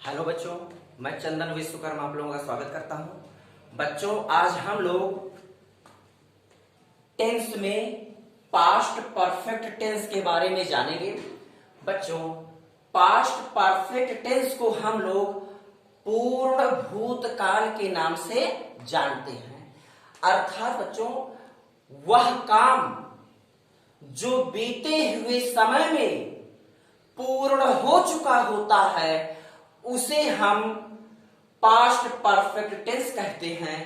Hello बच्चों, मैं चंदन विश्वकर्मा आप लोगों का स्वागत करता हूं। बच्चों, आज हम लोग टेंस में पास्ट परफेक्ट टेंस के बारे में जानेंगे। बच्चों, पास्ट परफेक्ट टेंस को हम लोग पूर्ण भूतकाल के नाम से जानते हैं। अर्थात बच्चों, वह काम जो बीते हुए समय में पूर्ण हो चुका होता है उसे हम पास्ट परफेक्ट टेंस कहते हैं।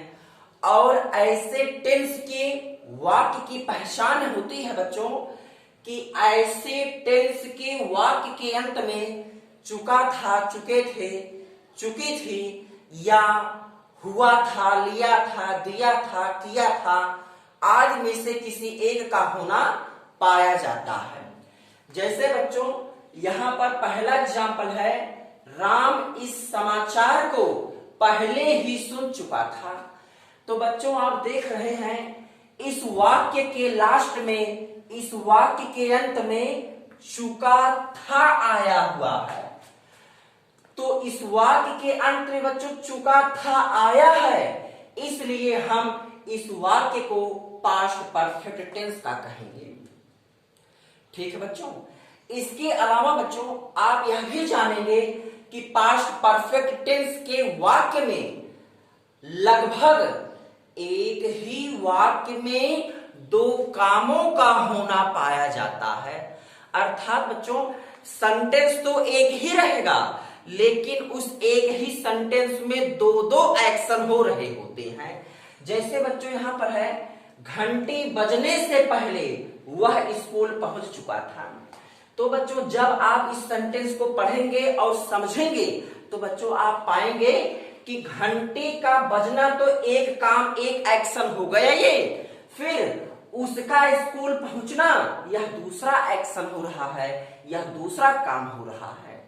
और ऐसे टेंस के वाक्य की पहचान होती है बच्चों कि ऐसे टेंस के वाक्य के अंत में चुका था, चुके थे, चुकी थी या हुआ था, लिया था, दिया था, किया था आदि में से किसी एक का होना पाया जाता है। जैसे बच्चों यहां पर पहला एग्जाम्पल है, राम इस समाचार को पहले ही सुन चुका था। तो बच्चों आप देख रहे हैं इस वाक्य के लास्ट में, इस वाक्य के अंत में चुका था आया हुआ है। तो इस वाक्य के अंत में बच्चों चुका था आया है, इसलिए हम इस वाक्य को पास्ट परफेक्ट टेंस का कहेंगे। ठीक है बच्चों, इसके अलावा बच्चों आप यह भी जानेंगे कि पास्ट परफेक्ट टेंस के वाक्य में लगभग एक ही वाक्य में दो कामों का होना पाया जाता है। अर्थात बच्चों सेंटेंस तो एक ही रहेगा, लेकिन उस एक ही सेंटेंस में दो दो एक्शन हो रहे होते हैं। जैसे बच्चों यहां पर है, घंटी बजने से पहले वह स्कूल पहुंच चुका था। तो बच्चों जब आप इस सेंटेंस को पढ़ेंगे और समझेंगे तो बच्चों आप पाएंगे कि घंटी का बजना तो एक काम, एक एक्शन हो गया ये, फिर उसका स्कूल पहुंचना यह दूसरा एक्शन हो रहा है, यह दूसरा काम हो रहा है।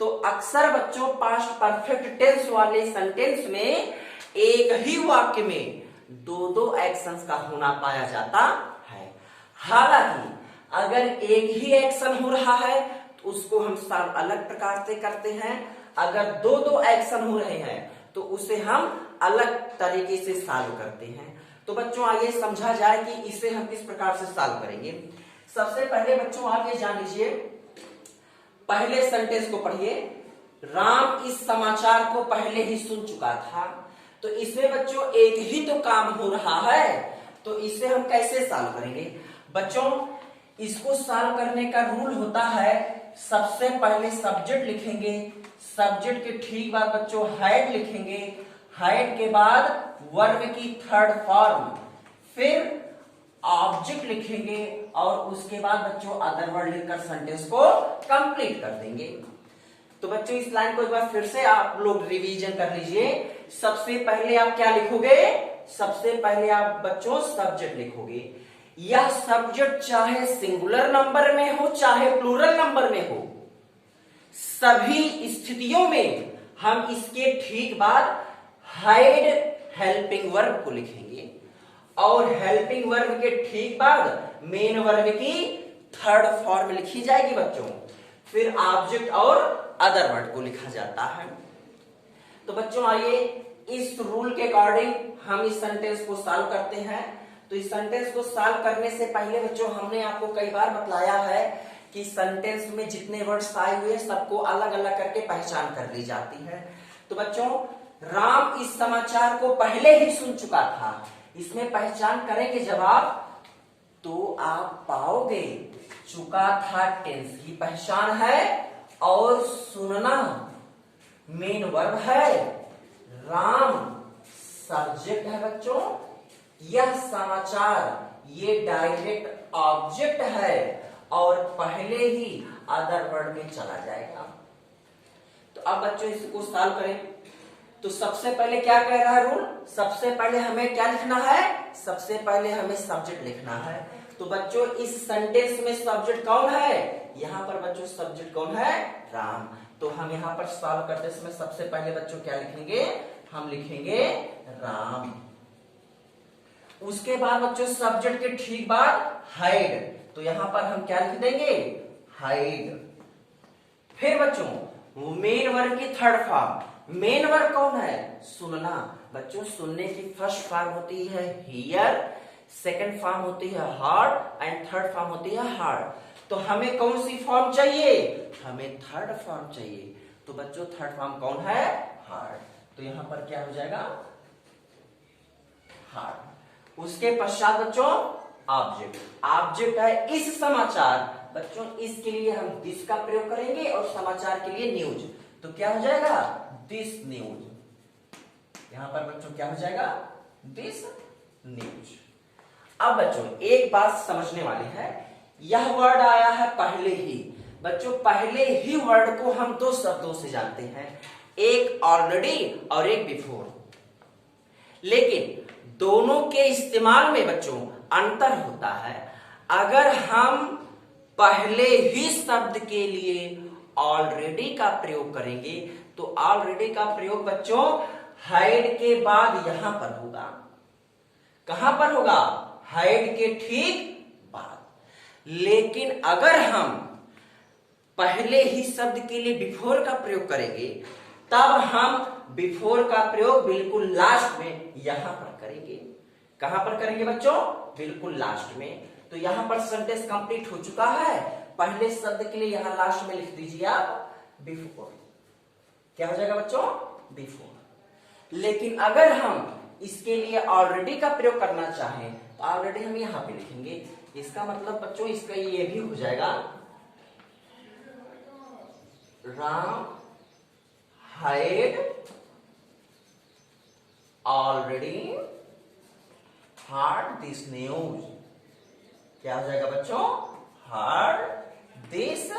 तो अक्सर बच्चों पास्ट परफेक्ट टेंस वाले सेंटेंस में एक ही वाक्य में दो दो एक्शंस का होना पाया जाता है। हालांकि अगर एक ही एक्शन हो रहा है तो उसको हम सॉल्व अलग प्रकार से करते हैं, अगर दो दो एक्शन हो रहे हैं तो उसे हम अलग तरीके से सॉल्व करते हैं। तो बच्चों आइए समझा जाए कि इसे हम किस प्रकार से सॉल्व करेंगे। सबसे पहले बच्चों आप ये जान लीजिए, पहले सेंटेंस को पढ़िए, राम इस समाचार को पहले ही सुन चुका था। तो इसमें बच्चों एक ही तो काम हो रहा है, तो इसे हम कैसे सॉल्व करेंगे। बच्चों इसको सॉल्व करने का रूल होता है, सबसे पहले सब्जेक्ट लिखेंगे, सब्जेक्ट के ठीक बाद बच्चों हेड लिखेंगे, हेड के बाद वर्ब की थर्ड फॉर्म, फिर ऑब्जेक्ट लिखेंगे और उसके बाद बच्चों अदर वर्ड लिखकर सेंटेंस को कंप्लीट कर देंगे। तो बच्चों इस लाइन को एक बार फिर से आप लोग रिवीजन कर लीजिए। सबसे पहले आप क्या लिखोगे, सबसे पहले आप बच्चों सब्जेक्ट लिखोगे। यह सब्जेक्ट चाहे सिंगुलर नंबर में हो चाहे प्लूरल नंबर में हो, सभी स्थितियों में हम इसके ठीक बाद हाइड हेल्पिंग वर्ब को लिखेंगे और हेल्पिंग वर्ब के ठीक बाद मेन वर्ब की थर्ड फॉर्म लिखी जाएगी बच्चों, फिर ऑब्जेक्ट और अदर वर्ड को लिखा जाता है। तो बच्चों आइए इस रूल के अकॉर्डिंग हम इस सेंटेंस को सॉल्व करते हैं। तो इस सेंटेंस को सॉल्व करने से पहले बच्चों हमने आपको कई बार बतलाया है कि सेंटेंस में जितने वर्ड्स आए हुए सबको अलग अलग करके पहचान कर ली जाती है। तो बच्चों राम इस समाचार को पहले ही सुन चुका था, इसमें पहचान करेंगे जब आप, तो आप पाओगे चुका था टेंस की पहचान है और सुनना मेन वर्ब है, राम सब्जेक्ट है बच्चों, यह समाचार ये डायरेक्ट ऑब्जेक्ट है और पहले ही अदर वर्ड में चला जाएगा। तो अब बच्चों इसको सॉल्व करें। तो सबसे पहले क्या कह रहा है रूल, सबसे पहले हमें क्या लिखना है, सबसे पहले हमें सब्जेक्ट लिखना है। तो बच्चों इस सेंटेंस में सब्जेक्ट कौन है, यहां पर बच्चों सब्जेक्ट कौन है, राम। तो हम यहां पर सॉल्व करते समय सबसे पहले बच्चों क्या लिखेंगे, हम लिखेंगे राम। उसके बाद बच्चों सब्जेक्ट के ठीक बाद हाइड, तो यहां पर हम क्या लिख देंगे, हाइड। फिर बच्चों मेन वर्ब की थर्ड फॉर्म। मेन वर्ब कौन है? सुनना। बच्चों सुनने की फर्स्ट फॉर्म होती है हियर, सेकंड फॉर्म होती है हर्ड एंड थर्ड फॉर्म होती है हार्ड। तो हमें कौन सी फॉर्म चाहिए? हमें थर्ड फॉर्म चाहिए। तो बच्चों थर्ड फॉर्म कौन है? हार्ड। तो यहां पर क्या हो जाएगा? हार्ड। उसके पश्चात बच्चों ऑब्जेक्ट। ऑब्जेक्ट है इस समाचार। बच्चों इसके लिए हम दिस का प्रयोग करेंगे और समाचार के लिए न्यूज। तो क्या हो जाएगा? This news. यहां पर बच्चों क्या हो जाएगा? This news. अब बच्चों एक बात समझने वाली है, यह वर्ड आया है पहले ही। बच्चों पहले ही वर्ड को हम दो शब्दों से जानते हैं, एक ऑलरेडी और एक बिफोर। लेकिन दोनों के इस्तेमाल में बच्चों अंतर होता है। अगर हम पहले ही शब्द के लिए ऑलरेडी का प्रयोग करेंगे तो ऑलरेडी का प्रयोग बच्चों हाइड के बाद यहां पर होगा। कहां पर होगा? हाइड के ठीक बाद। लेकिन अगर हम पहले ही शब्द के लिए बिफोर का प्रयोग करेंगे तब हम बिफोर का प्रयोग बिल्कुल लास्ट में यहां पर करेंगे। कहां पर करेंगे बच्चों? बिल्कुल लास्ट में। तो यहां पर सेंटेंस कंप्लीट हो चुका है। पहले शब्द के लिए यहां लास्ट में लिख दीजिए आप बिफोर। क्या हो जाएगा बच्चों? बिफोर। लेकिन अगर हम इसके लिए ऑलरेडी का प्रयोग करना चाहें तो ऑलरेडी हम यहां पे लिखेंगे। इसका मतलब बच्चों इसका ये भी हो जाएगा Ram hide already hard this news. क्या हो जाएगा बच्चों? Hard this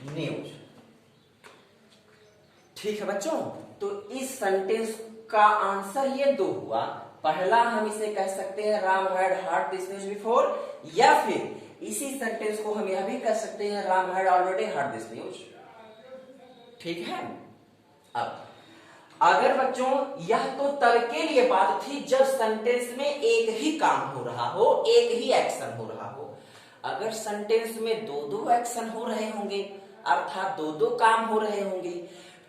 news. ठीक है बच्चों, तो इस सेंटेंस का आंसर ये दो हुआ। पहला हम इसे कह सकते हैं Ram had hard this news before, या फिर इसी सेंटेंस को हम यह भी कह सकते हैं Ram had already hard this news. ठीक है। अब अगर बच्चों यह तो तब के लिए बात थी जब सेंटेंस में एक ही काम हो रहा हो, एक ही एक्शन हो रहा हो। अगर सेंटेंस में दो दो एक्शन हो रहे होंगे अर्थात दो दो काम हो रहे होंगे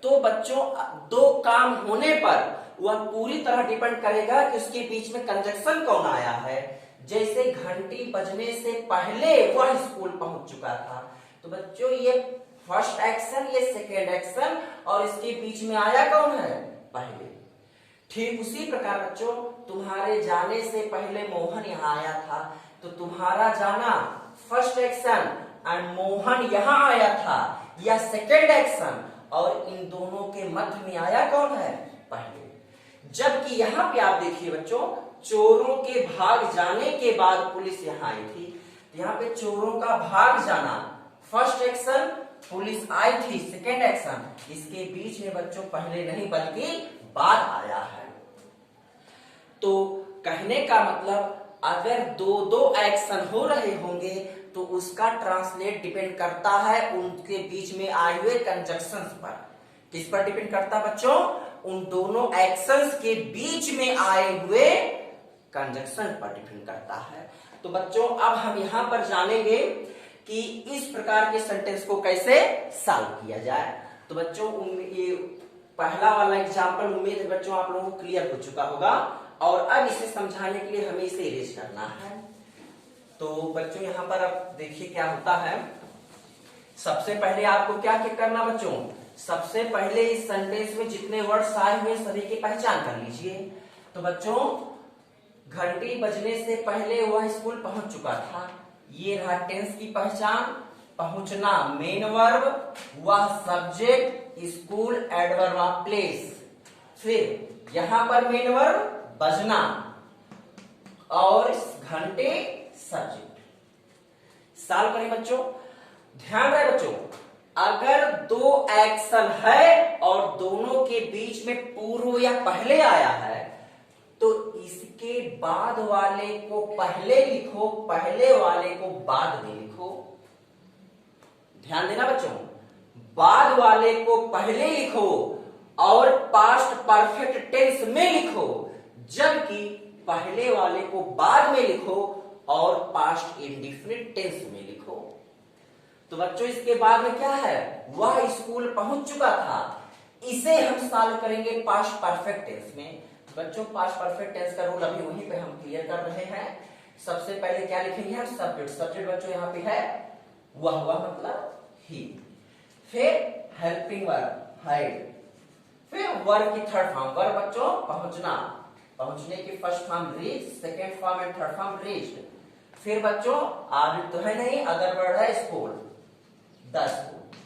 तो बच्चों दो काम होने पर वह पूरी तरह डिपेंड करेगा कि उसके बीच में कंजक्शन कौन आया है। जैसे घंटी बजने से पहले वह स्कूल पहुंच चुका था, तो बच्चों ये फर्स्ट एक्शन, ये सेकेंड एक्शन, और इसके बीच में आया कौन है? पहले। ठीक उसी प्रकार बच्चों तुम्हारे जाने से पहले मोहन यहाँ आया था, तो तुम्हारा जाना फर्स्ट एक्शन एंड मोहन यहाँ आया था या सेकेंड एक्शन, और इन दोनों के मध्य में आया कौन है? पहले। जबकि यहाँ पे आप देखिए बच्चों चोरों के भाग जाने के बाद पुलिस यहाँ आई थी। यहाँ पे चोरों का भाग जाना फर्स्ट एक्शन, पुलिस आई थी सेकेंड एक्शन। इसके बीच में बच्चों पहले नहीं बल्कि बाद आया है। तो कहने का मतलब अगर दो दो एक्शन हो रहे होंगे तो उसका ट्रांसलेट डिपेंड करता है उनके बीच में आए हुए कंजक्शंस पर। किस पर डिपेंड करता है बच्चों? उन दोनों एक्शंस के बीच में आए हुए कंजक्शन पर डिपेंड करता है। तो बच्चों अब हम यहां पर जानेंगे कि इस प्रकार के सेंटेंस को कैसे सॉल्व किया जाए। तो बच्चों ये पहला वाला एग्जांपल उम्मीद है बच्चों आप लोगों को क्लियर हो चुका होगा, और अब इसे समझाने के लिए हमें इसे इरेज करना है। तो बच्चों यहां पर अब देखिए क्या होता है। सबसे पहले आपको क्या करना बच्चों? सबसे पहले इस सेंटेंस में जितने वर्ड्स आए हुए सभी की पहचान कर लीजिए। तो बच्चों घंटी बजने से पहले वह स्कूल पहुंच चुका था, ये रहा टेंस की पहचान। पहुंचना मेन वर्ब, वह subject, school adverb of place. फिर यहां पर मेन वर्ब बजना और घंटे सब्जेक्ट। सॉल्व करें बच्चों। ध्यान रहे बच्चों अगर दो एक्शन है और दोनों के बीच में पूर्व या पहले आया है तो इसके बाद वाले को पहले लिखो, पहले वाले को बाद में लिखो। ध्यान देना बच्चों, बाद वाले को पहले लिखो और पास्ट परफेक्ट टेंस में लिखो, जबकि पहले वाले को बाद में लिखो और पास्ट इंडेफिनिट टेंस में लिखो। तो बच्चों इसके बाद में क्या है, वह स्कूल पहुंच चुका था, इसे हम सॉल्व करेंगे पास्ट परफेक्ट टेंस में। बच्चों पास्ट परफेक्ट टेंस का रूल अभी वहीं पे हम क्लियर कर रहे हैं। सबसे पहले क्या लिखेंगे हम, सब्जेक्ट। सब्जेक्ट बच्चों यहाँ पे है वह मतलब ही, फिर हेल्पिंग वर्ब हाइड, फिर वर्ब की थर्ड फॉर्म, वर्ब बच्चों पहुंचना, पहुंचने की first form reach, second form and third form reached. फिर बच्चों आज तो है नहीं, अदर वर्ड है स्कूल, द स्कूल।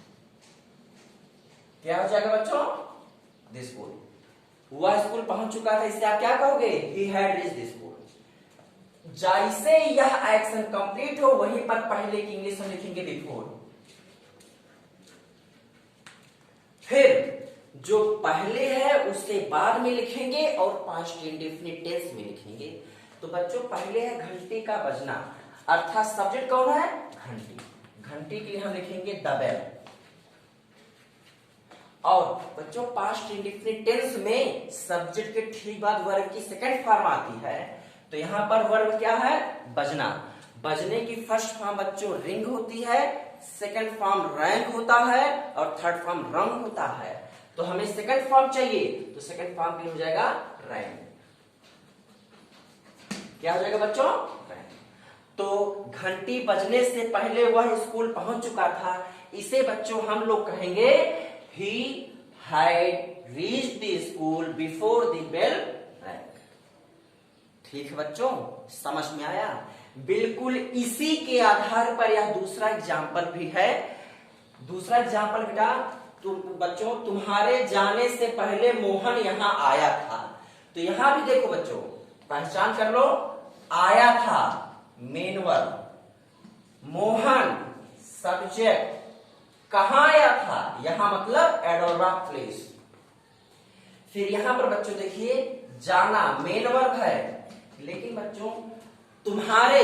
क्या हो जाएगा बच्चों, द स्कूल। वह स्कूल पहुंच चुका था, इससे आप क्या कहोगे, he had reached the school. जैसे यह एक्शन कंप्लीट हो वहीं पर पहले की इंग्लिश हम लिखेंगे बिफोर। फिर जो पहले है उससे बाद में लिखेंगे और पास्ट इंडेफिनिट टेंस में लिखेंगे। तो बच्चों पहले है घंटे का बजना, अर्थात सब्जेक्ट कौन है, घंटी। घंटी के लिए हम लिखेंगे द बेल। और बच्चों पास्ट इंडेफिनिट टेंस में सब्जेक्ट के ठीक बाद वर्ब की सेकंड फॉर्म आती है। तो यहां पर वर्ब क्या है, बजना। बजने की फर्स्ट फॉर्म बच्चों रिंग होती है, सेकंड फॉर्म रैंक होता है और थर्ड फॉर्म रंग होता है। तो हमें सेकंड फॉर्म चाहिए, तो सेकंड फॉर्म भी हो जाएगा रैंक। क्या हो जाएगा बच्चों, रैंक। तो घंटी बजने से पहले वह स्कूल पहुंच चुका था, इसे बच्चों हम लोग कहेंगे he had reached the school before the bell rang। ठीक है बच्चों, समझ में आया। बिल्कुल इसी के आधार पर यह दूसरा एग्जाम्पल भी है। दूसरा एग्जाम्पल बेटा, बच्चों तुम्हारे जाने से पहले मोहन यहाँ आया था। तो यहां भी देखो बच्चों, पहचान कर लो, आया था मेन वर्ब, मोहन सब्जेक्ट, कहां आया था, यहां मतलब एडोरा प्लेस। फिर यहां पर बच्चों देखिए जाना मेन वर्ब है, लेकिन बच्चों तुम्हारे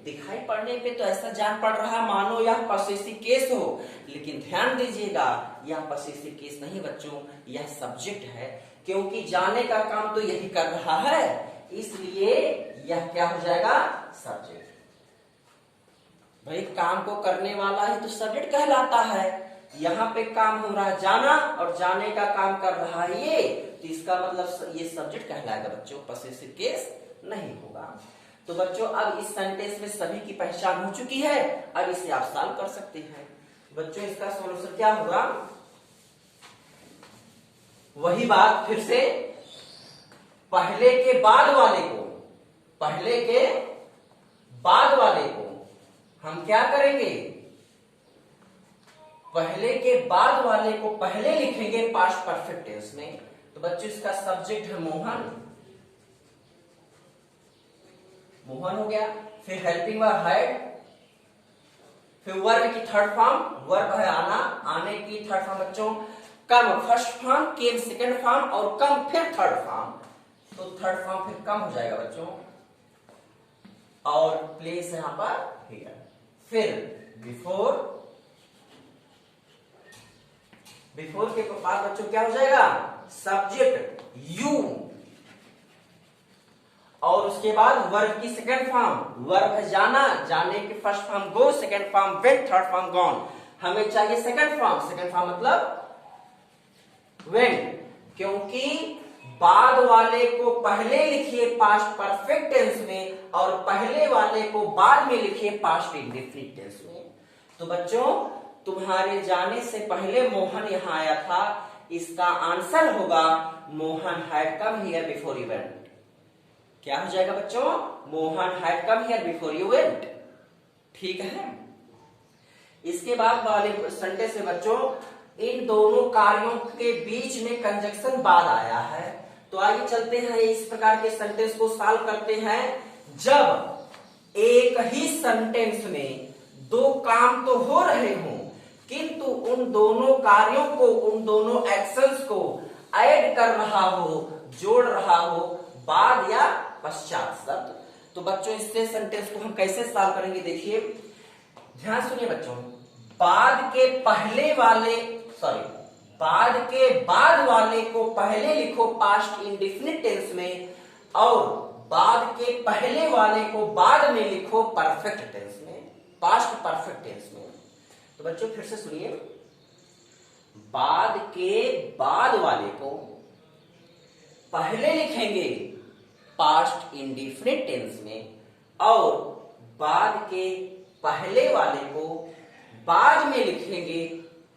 दिखाई पड़ने पे तो ऐसा जान पड़ रहा मानो यह पॉसेसिव केस हो, लेकिन ध्यान दीजिएगा यह पॉसेसिव केस नहीं बच्चों, यह सब्जेक्ट है, क्योंकि जाने का काम तो यही कर रहा है, इसलिए यह क्या हो जाएगा, सब्जेक्ट। भाई काम को करने वाला ही तो सब्जेक्ट कहलाता है। यहाँ पे काम हो रहा है जाना और जाने का काम कर रहा है ये, तो इसका मतलब ये सब्जेक्ट कहलाएगा बच्चों, पॉसेसिव केस नहीं होगा। तो बच्चों अब इस सेंटेंस में सभी की पहचान हो चुकी है, अब इसे आप सॉल्व कर सकते हैं। बच्चों इसका सॉल्यूशन क्या होगा, वही बात फिर से, पहले के बाद वाले को, पहले के बाद वाले को हम क्या करेंगे, पहले के बाद वाले को पहले लिखेंगे पास्ट परफेक्ट टेंस में। तो बच्चों इसका सब्जेक्ट है मोहन, मोहन हो गया। फिर हेल्पिंग वर्ब हैड, फिर वर्ब की थर्ड फॉर्म, वर्ब है आना, आने की थर्ड फॉर्म बच्चों come, first form, came second form और कम फिर थर्ड फॉर्म। तो थर्ड फॉर्म फिर कम हो जाएगा बच्चों, और प्लेस यहां पर हियर। फिर बिफोर, बिफोर के बाद बच्चों क्या हो जाएगा, सब्जेक्ट यू, और उसके बाद वर्ब की सेकंड फॉर्म, वर्ब है जाना, जाने की first form go, second form went, third form gone. हमें चाहिए सेकंड फॉर्म, सेकंड फॉर्म मतलब वेंट, क्योंकि बाद वाले को पहले लिखिए पास्ट परफेक्ट टेंस में और पहले वाले को बाद में लिखिए पास्ट इंडेफिनिट टेंस में। तो बच्चों तुम्हारे जाने से पहले मोहन यहां आया था, इसका आंसर होगा Mohan had come here before you went. क्या हो जाएगा बच्चों, Mohan had come here before you went. ठीक है, इसके बाद वाले सेंटेंस में बच्चों इन दोनों कार्यों के बीच में कंजक्शन बाद आया है। तो आइए चलते हैं इस प्रकार के सेंटेंस को सॉल्व करते हैं। जब एक ही सेंटेंस में दो काम तो हो रहे हों, किंतु उन दोनों कार्यों को, उन दोनों एक्शंस को ऐड कर रहा हो, जोड़ रहा हो बाद या पश्चात शब्द। तो बच्चों इससे सेंटेंस को हम कैसे सॉल्व करेंगे, देखिए ध्यान सुनिए बच्चों। बाद के पहले वाले, बाद के बाद वाले को पहले लिखो पास्ट इंडेफिनिट टेंस में, और बाद के पहले वाले को बाद में लिखो परफेक्ट टेंस में, पास्ट परफेक्ट टेंस में। तो बच्चों फिर से सुनिए, बाद के बाद वाले को पहले लिखेंगे पास्ट इंडिफिनिट टेंस में और बाद के पहले वाले को बाद में लिखेंगे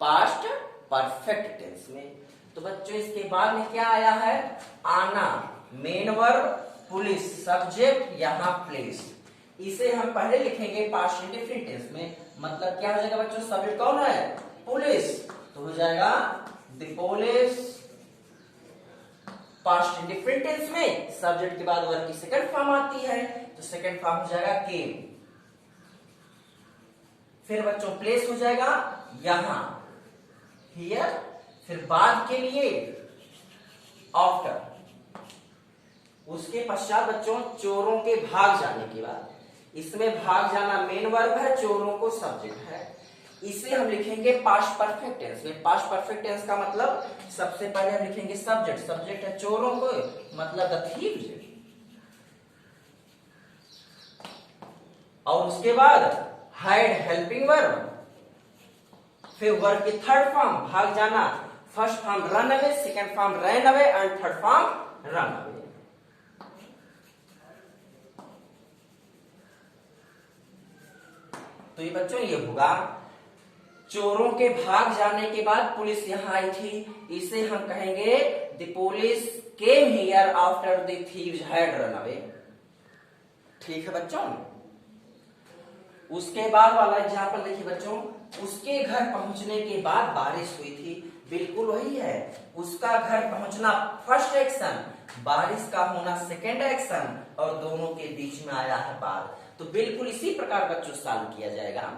पास्ट परफेक्ट टेंस में। तो बच्चों इसके बाद में क्या आया है, आना, मेन वर्ब, पुलिस, सब्जेक्ट, यहाँ प्लेस। इसे हम पहले लिखेंगे पास्ट इंडिफिनिट टेंस में। मतलब क्या हो जाएगा बच्चों, सब्जेक्ट कौन है, पुलिस, तो हो जाएगा the police. Past indefinite tense में सब्जेक्ट के बाद वर्ब की सेकंड फॉर्म आती है, तो सेकंड फॉर्म हो जाएगा केम। फिर बच्चों प्लेस हो जाएगा यहां, हियर। फिर बाद के लिए आफ्टर। उसके पश्चात बच्चों चोरों के भाग जाने के बाद, इसमें भाग जाना मेन वर्ब है, चोरों को सब्जेक्ट है। इसे हम लिखेंगे पास्ट परफेक्ट टेंस में। पास्ट परफेक्ट टेंस का मतलब सबसे पहले हम लिखेंगे सब्जेक्ट, सब्जेक्ट है चोरों को, मतलब द थीव्स। और उसके बाद हाइड हेल्पिंग वर्ब, फिर वर्ब की थर्ड फॉर्म भाग जाना, first form run away, second form ran away and third form run away. तो ये बच्चों ये होगा, चोरों के भाग जाने के बाद पुलिस यहां आई थी, इसे हम कहेंगे the police came here after the thieves had run away. ठीक है बच्चों। उसके बाद वाला एग्जाम्पल देखिए बच्चों, उसके घर पहुंचने के बाद बारिश हुई थी, बिल्कुल वही है। उसका घर पहुंचना फर्स्ट एक्शन, बारिश का होना सेकेंड एक्शन, और दोनों के बीच में आया है बाद। तो बिल्कुल इसी प्रकार बच्चों सॉल्व किया जाएगा।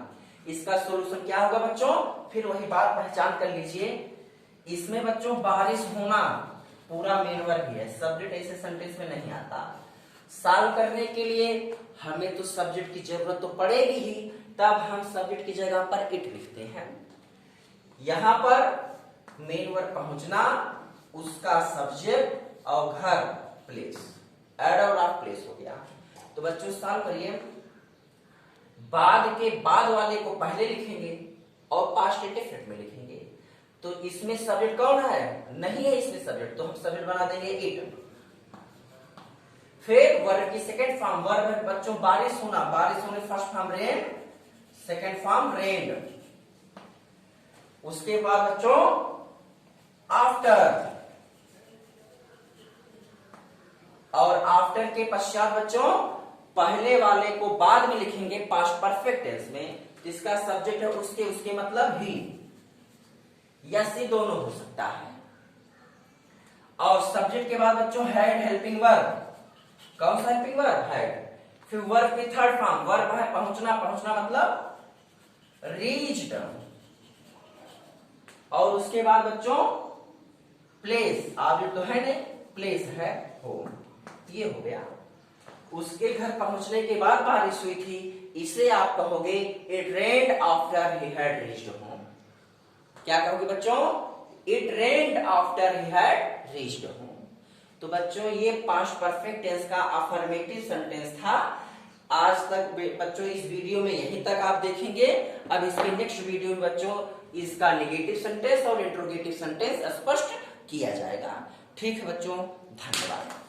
इसका सॉल्यूशन क्या होगा बच्चों, फिर वही बात पहचान कर लीजिए। इसमें बच्चों बारिश होना पूरा मेन वर्ब ही है, सब्जेक्ट ऐसे सेंटेंस में नहीं आता। सॉल्व करने के लिए हमें तो सब्जेक्ट की जरूरत तो पड़ेगी ही, तब हम सब्जेक्ट की जगह पर इट लिखते हैं। यहां पर मेन वर्ब पहुंचना, उसका सब्जेक्ट और घर प्लेस, एड ऑफ प्लेस हो गया। तो बच्चों सॉल्व करिए, बाद के बाद वाले को पहले लिखेंगे और पास्ट इंडिफिनिट में लिखेंगे। तो इसमें सब्जेक्ट कौन है, नहीं है इसमें सब्जेक्ट, तो हम सब्जेक्ट बना देंगे इट। फिर वर्ब की सेकंड फॉर्म, वर्ब बच्चों बारिश होना, बारिश होने first form rain, second form rained. उसके बाद बच्चों आफ्टर, और आफ्टर के पश्चात बच्चों पहले वाले को बाद में लिखेंगे पास्ट परफेक्ट टेंस में, जिसका सब्जेक्ट है उसके, उसके मतलब ही, या सी दोनों हो सकता है। और सब्जेक्ट के बाद बच्चों हैड हेल्पिंग वर्ब, कौन सा हेल्पिंग वर्ब, हैड। फिर वर्ब की थर्ड फॉर्म, वर्ब है पहुंचना, पहुंचना मतलब रीच्ड। और उसके बाद बच्चों प्लेस, ऑब्जेक्ट तो है नहीं, प्लेस है होम, ये हो गया। उसके घर पहुंचने के बाद बारिश हुई थी, इसे आप कहोगे it rained after he had reached home. क्या कहोगे बच्चों, it rained after he had reached home. तो बच्चों ये पास्ट परफेक्ट टेंस का अफर्मेटिव सेंटेंस था। आज तक बच्चों इस वीडियो में यहीं तक आप देखेंगे। अब इसके नेक्स्ट वीडियो में बच्चों इसका नेगेटिव सेंटेंस और इंट्रोगेटिव सेंटेंस स्पष्ट किया जाएगा। ठीक है बच्चों, धन्यवाद।